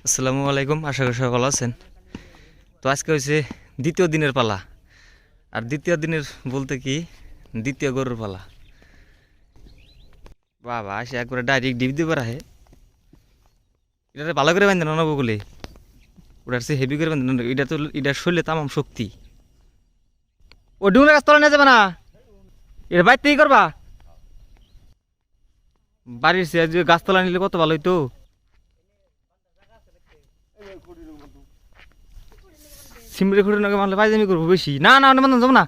আসসালামু আলাইকুম, আশা করি সবাই ভালো আছেন। তো আজকে হয়েছে দ্বিতীয় দিনের পালা। আর দ্বিতীয় দিনের বলতে কি, দ্বিতীয় গরুর পালা। বাবা আসে একবারে ডাইরেক্ট ডিপ দিবার আহে। এটা ভালো করে বান্ধে না বলে ওটার সে হেভি করে বান্ধে। এটা তো এটার শরীরে তামাম শক্তি। ও ডুঙরা গাছ তলা নিয়ে যাবে না, এটা বাইতেই করবা। বাড়ির সে গাছতলা নিলে কত ভালো হইতো। সিমড়ি খুঁড়ে নাকি মানলে পাইজামি করবো বেশি। না না অন্য বান্ধব যাবো না,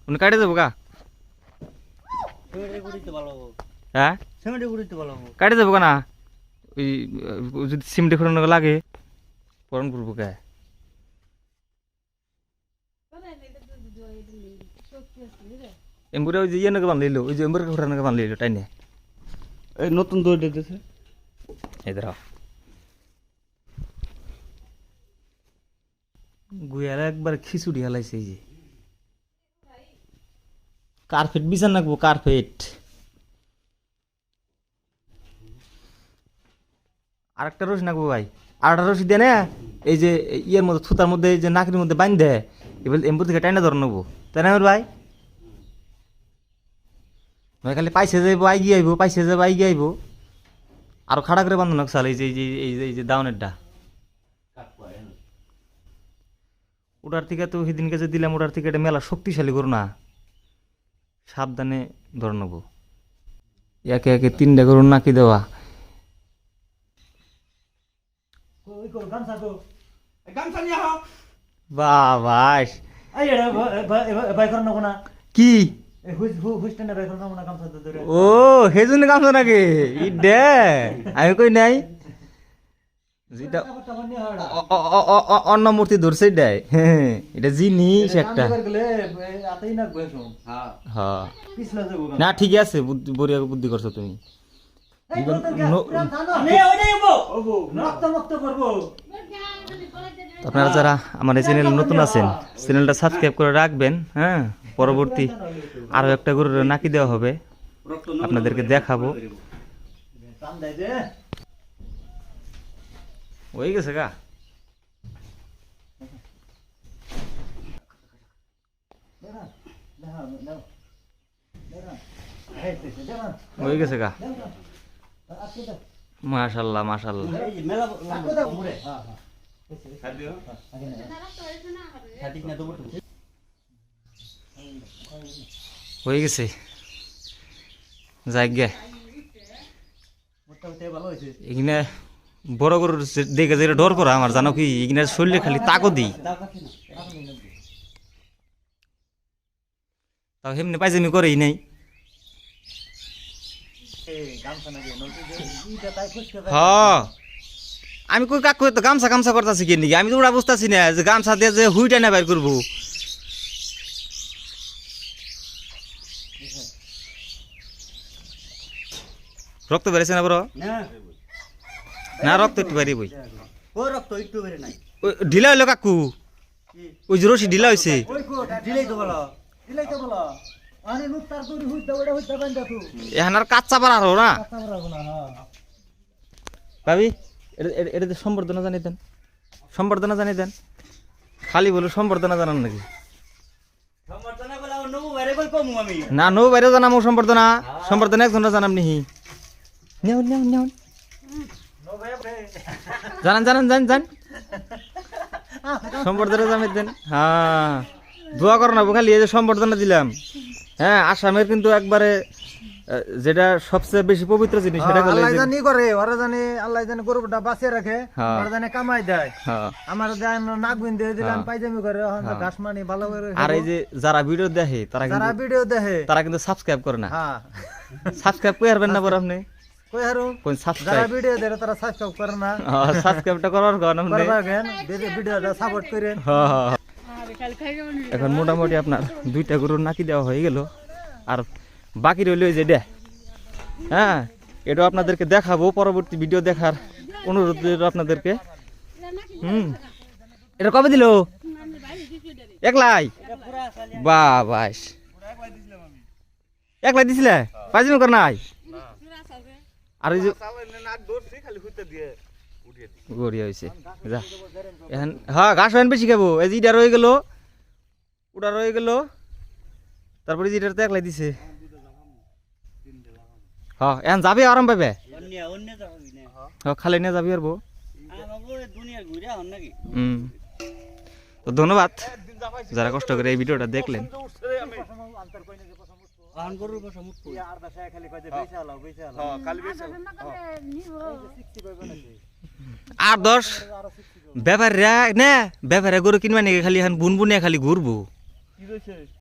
অন্য কাটে যাবো গা। হ্যাঁ কাটে যাবো না, ওই যদি সিমড়ি খুঁড়ে নাকি লাগে পরন করবো কে। এম্বুরে ওই যে ইয়ে নাকি বানলিল, ওই যে এম্বুরে খুঁড়ে নাকি বানলিল তাই না। এই নতুন দৌড় দিতেছে এই ধর গুয়াল একবার খিচুড়ি হালাইছে। এই যে কার্পেট বিছান রাখবো, কার্পেট। আরেকটা রশি নাকবো ভাই, আরেকটা রশি দিয়ে না এই যে ইয়ের মধ্যে থুতার মধ্যে যে নাকের মধ্যে বাইন দেয়, এবার এম্বু থেকে টাইনা ধরে নেবো তাই না আমার ভাই। ভাই খালি পাইছে যাইবো আই গিয়ে আইব, পাইছে যাবো আই গিয়ে আইব। আরো খাড়া করে বান্ধব চাল এই যে এই যে এই যে এই যে দাউনেরটা ওটার থেকে তো সেদিনকে যে দিলাম ওটার থেকে এটা মেলা শক্তিশালী করো না, সাবধানে ধরে নেবো। একে একে তিনটা করুন নাকি দেওয়া। বাবাস কি ও সেজন্য গামছা নাকি ই দে আমি কই নাই যেটা অন্য মূর্তি ধরছে দেয়। হ্যাঁ এটা জিনিস একটা। হ্যাঁ না ঠিকই আছে, বড়িয়া বুদ্ধি করছো তুমি। আপনারা যারা আমার এই চ্যানেল নতুন আছেন, চ্যানেলটা সাবস্ক্রাইব করে রাখবেন। হ্যাঁ পরবর্তী আরো একটা গরুর নাকি দেওয়া হবে, আপনাদেরকে দেখাবো। হয়ে গেছে গা, হয়ে গেছে গা। মাশাল্লাহ মাশাল্লাহ হয়ে গেছে যাই গে। এখানে বড় গরুর দেখে যেটা ডর করা আমার, জানো কি এখানে শরীরে খালি তাকো দিই, তাও এমনি পাইজামি করেই নাই। হ্যাঁ আমি কই কাকু তো গামছা গামছা করতেছি কি নাকি, আমি তো ওরা বুঝতেছি না যে গামছা দিয়ে যে হুইটা না বাইর করবো। রক্ত বেড়েছে না বড় না, রক্ত একটু বেরিয়ে বই ঢিলা হইলো কাকু, ওই যে রশি ঢিলা হয়েছে। এখন আর কাচ্চা পার আরো না ভাবি, এটা সম্বর্ধনা জানিয়ে দেন, সম্বর্ধনা জানিয়ে দেন। খালি বলো সম্বর্ধনা জানান নাকি না, নৌ বাইরে জানামো সম্বর্ধনা, সম্বর্ধনা একজন জানাম নিহি। জানান জানান জান জান সম্বর্ধনা জানিয়ে দেন। হ্যাঁ দোয়া করো না খালি, এই যে সম্বর্ধনা দিলাম। হ্যাঁ আসামের কিন্তু একবারে যেটা সবচেয়ে বেশি পবিত্র জিনিস সেটা আল্লাহ জানি করে, ওরা জানে আল্লাহ জানে গরুটা বাঁচিয়ে রাখে, ওরা জানে কামাই দেয়। আমার নাক বিন দিয়ে দিলাম পাইজামি করে ঘাস মানি ভালো করে। আর এই যে যারা ভিডিও দেখে তারা কিন্তু সাবস্ক্রাইব করে না। সাবস্ক্রাইব করে হারবেন না বড় আপনি কই হারু কোন যারা সাবস্ক্রাইব ভিডিও দেয় তারা সাবস্ক্রাইব করে না, সাবস্ক্রাইবটা করার কারণ আপনি ভিডিওটা সাপোর্ট করেন। এখন মোটামুটি আপনার দুইটা গরুর নাকি দেওয়া হয়ে গেল, আর বাকি রইল যে ডে। হ্যাঁ এটাও আপনাদেরকে দেখাবো, পরবর্তী ভিডিও দেখার অনুরোধ রইল আপনাদেরকে। এটা কবে দিল একলাই? বাবাস একলাই দিছিলে, পাইজামি কর নাই? আর ওই যে গড়িয়া হয়েছে যা এখন হ্যাঁ ঘাস ফাইন বেশি খাবো এই যে ইটা রয়ে গেল ওটা রয়ে গেল তারপরে যেটার তো একলাই দিছে হ্যাঁ এখন যাবি আরাম পাবে হ্যাঁ খালি নিয়ে যাবি আর বউ তো ধন্যবাদ যারা কষ্ট করে এই ভিডিওটা দেখলেন আর 10 ব্যাপারে না ব্যাপারে গরু কিনবা নাকি খালি এখন বুনবুনে খালি ঘুরবো